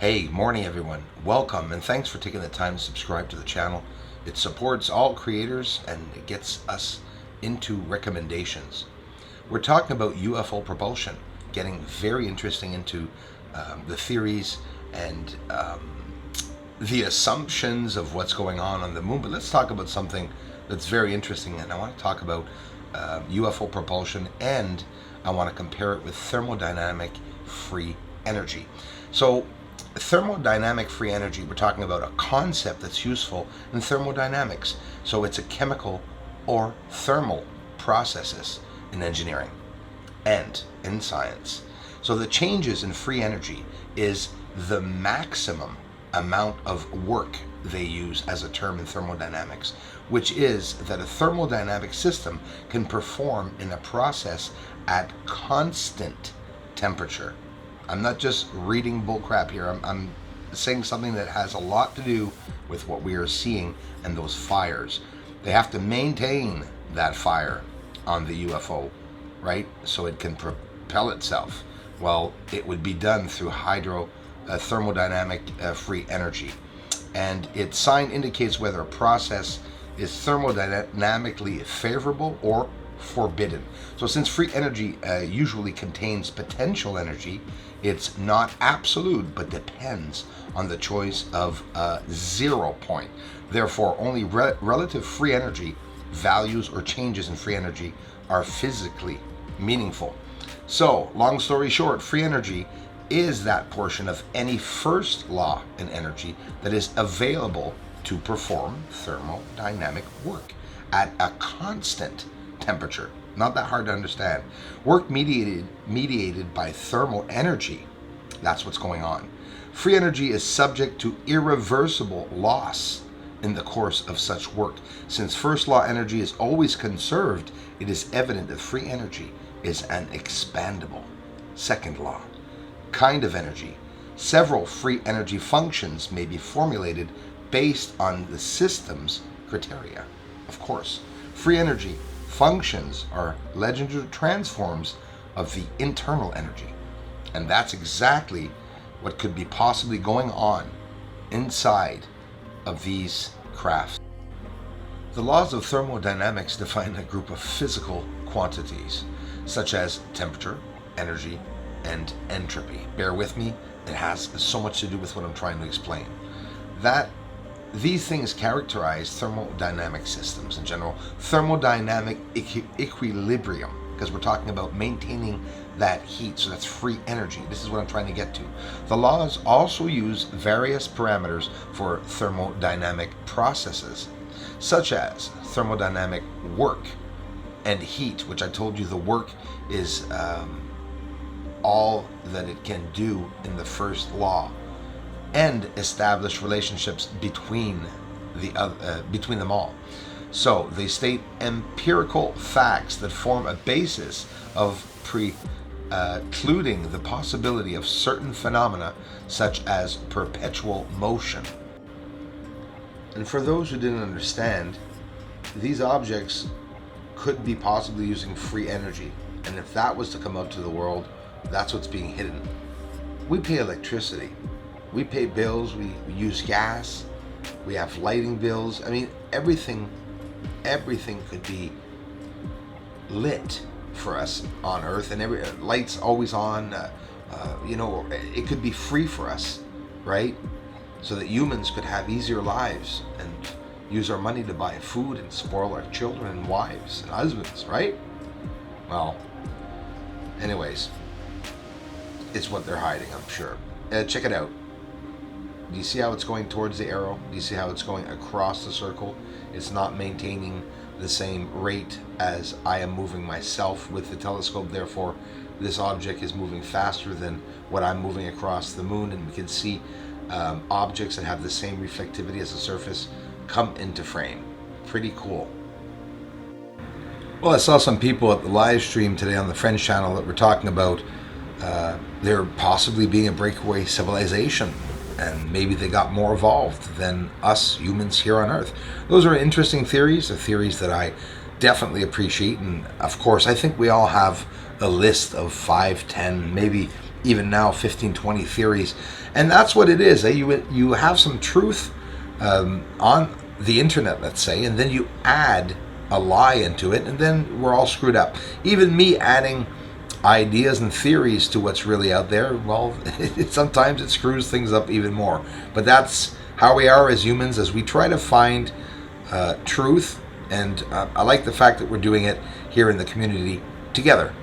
Hey, morning everyone. Welcome and thanks for taking the time to subscribe to the channel. It supports all creators and it gets us into recommendations. We're talking about UFO propulsion, getting very interesting into the theories and the assumptions of what's going on the moon. But let's talk about something that's very interesting, and I want to talk about UFO propulsion, and I want to compare it with thermodynamic free energy. So thermodynamic free energy, we're talking about a concept that's useful in thermodynamics. So it's a chemical or thermal processes in engineering and in science. So the changes in free energy is the maximum amount of work they use as a term in thermodynamics, which is that a thermodynamic system can perform in a process at constant temperature. I'm not just reading bullcrap here. I'm saying something that has a lot to do with what we are seeing and those fires. They have to maintain that fire on the UFO, right? So it can propel itself. Well, it would be done through thermodynamic free energy. And its sign indicates whether a process is thermodynamically favorable or forbidden. So since free energy usually contains potential energy, it's not absolute but depends on the choice of 0 point. Therefore, only relative free energy values or changes in free energy are physically meaningful. So, long story short, free energy is that portion of any first law in energy that is available to perform thermodynamic work at a constant temperature. Not that hard to understand. Work mediated by thermal energy. That's what's going on. Free energy is subject to irreversible loss in the course of such work. Since first law energy is always conserved, it is evident that free energy is an expandable second law kind of energy. Several free energy functions may be formulated based on the system's criteria. Of course, free energy functions are legendary transforms of the internal energy. And that's exactly what could be possibly going on inside of these crafts. The laws of thermodynamics define a group of physical quantities, such as temperature, energy, and entropy. Bear with me, it has so much to do with what I'm trying to explain. That these things characterize thermodynamic systems in general, thermodynamic equilibrium, because we're talking about maintaining that heat, so that's free energy. This is what I'm trying to get to. The laws also use various parameters for thermodynamic processes, such as thermodynamic work and heat, which I told you the work is all that it can do in the first law, and establish relationships between them all. So they state empirical facts that form a basis of precluding the possibility of certain phenomena such as perpetual motion. And for those who didn't understand, these objects could be possibly using free energy, and if that was to come out to the world, that's what's being hidden. We pay electricity, we pay bills, we use gas, we have lighting bills. I mean, everything could be lit for us on Earth, and every light's always on. It could be free for us, right? So that humans could have easier lives and use our money to buy food and spoil our children and wives and husbands, right? Well, anyways, it's what they're hiding, I'm sure. Check it out. Do you see how it's going towards the arrow? Do you see how it's going across the circle? It's not maintaining the same rate as I am moving myself with the telescope. Therefore, this object is moving faster than what I'm moving across the moon, and we can see objects that have the same reflectivity as the surface come into frame. Pretty cool. Well, I saw some people at the live stream today on the French channel that were talking about there possibly being a breakaway civilization, and maybe they got more evolved than us humans here on Earth. Those are interesting theories, theories that I definitely appreciate, and of course I think we all have a list of 5, 10, maybe even now 15, 20 theories. And that's what it is. You have some truth on the internet, let's say, and then you add a lie into it, and then we're all screwed up. Even me adding ideas and theories to what's really out there, well, sometimes it screws things up even more. But that's how we are as humans, as we try to find truth. And I like the fact that we're doing it here in the community together.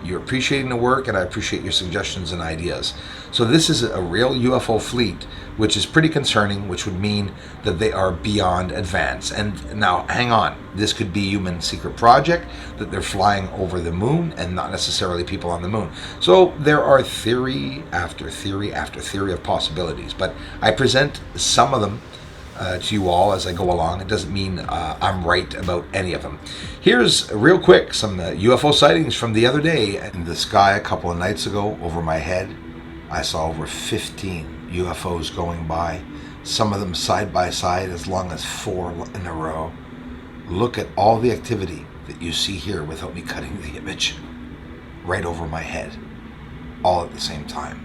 You're appreciating the work, and I appreciate your suggestions and ideas. So this is a real UFO fleet, which is pretty concerning, which would mean that they are beyond advanced. And now, hang on, this could be human secret project, that they're flying over the moon and not necessarily people on the moon. So there are theory after theory after theory of possibilities, but I present some of them to you all as I go along. It doesn't mean I'm right about any of them. Here's, real quick, some UFO sightings from the other day. In the sky a couple of nights ago, over my head, I saw over 15 UFOs going by, some of them side by side, as long as 4 in a row. Look at all the activity that you see here without me cutting the image, right over my head, all at the same time.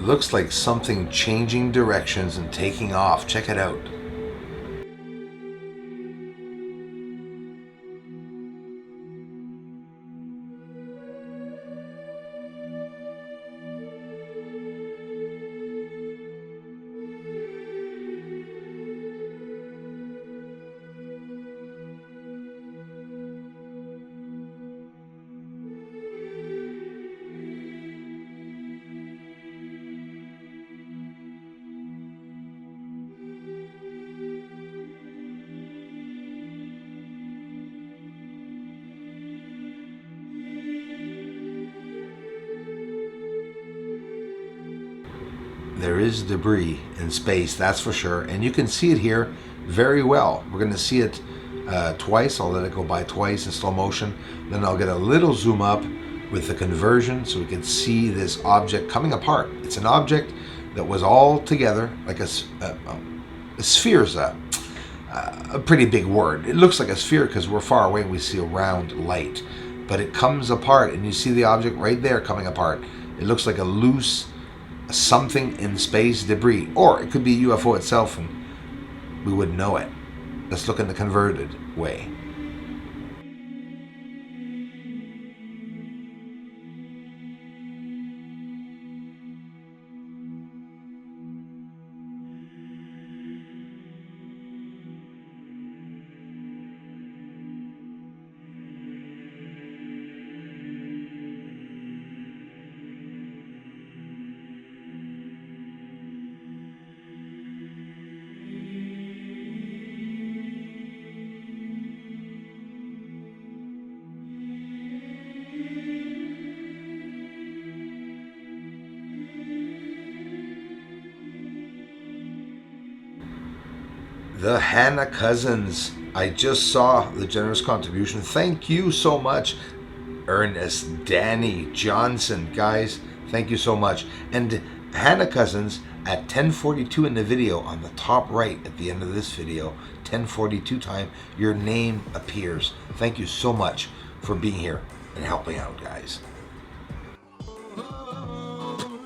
Looks like something changing directions and taking off. Check it out. There is debris in space, that's for sure, and you can see it here very well. We're going to see it twice. I'll let it go by twice in slow motion, then I'll get a little zoom up with the conversion so we can see this object coming apart. It's an object that was all together, like a sphere is a pretty big word. It looks like a sphere because we're far away and we see a round light, but it comes apart and you see the object right there coming apart. It looks like a loose something in space, debris, or it could be UFO itself and we wouldn't know it. Let's look in the converted way. The Hannah Cousins. I just saw the generous contribution. Thank you so much. Ernest, Danny, Johnson, guys, thank you so much. And Hannah Cousins at 10:42 in the video on the top right at the end of this video, 10:42 time, your name appears. Thank you so much for being here and helping out, guys.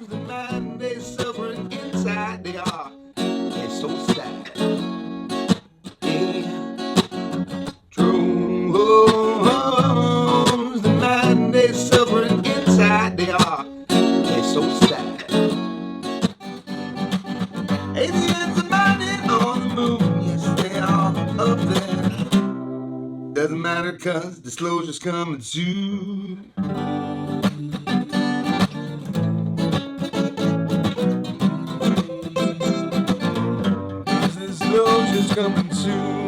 The man they suffering inside, they are. They're so sad. Yeah. True. The man they suffering inside, they are. They're so sad. Aliens are mining on the moon, yes they are up there. Doesn't matter cause disclosure's coming soon. Disclosure's coming soon.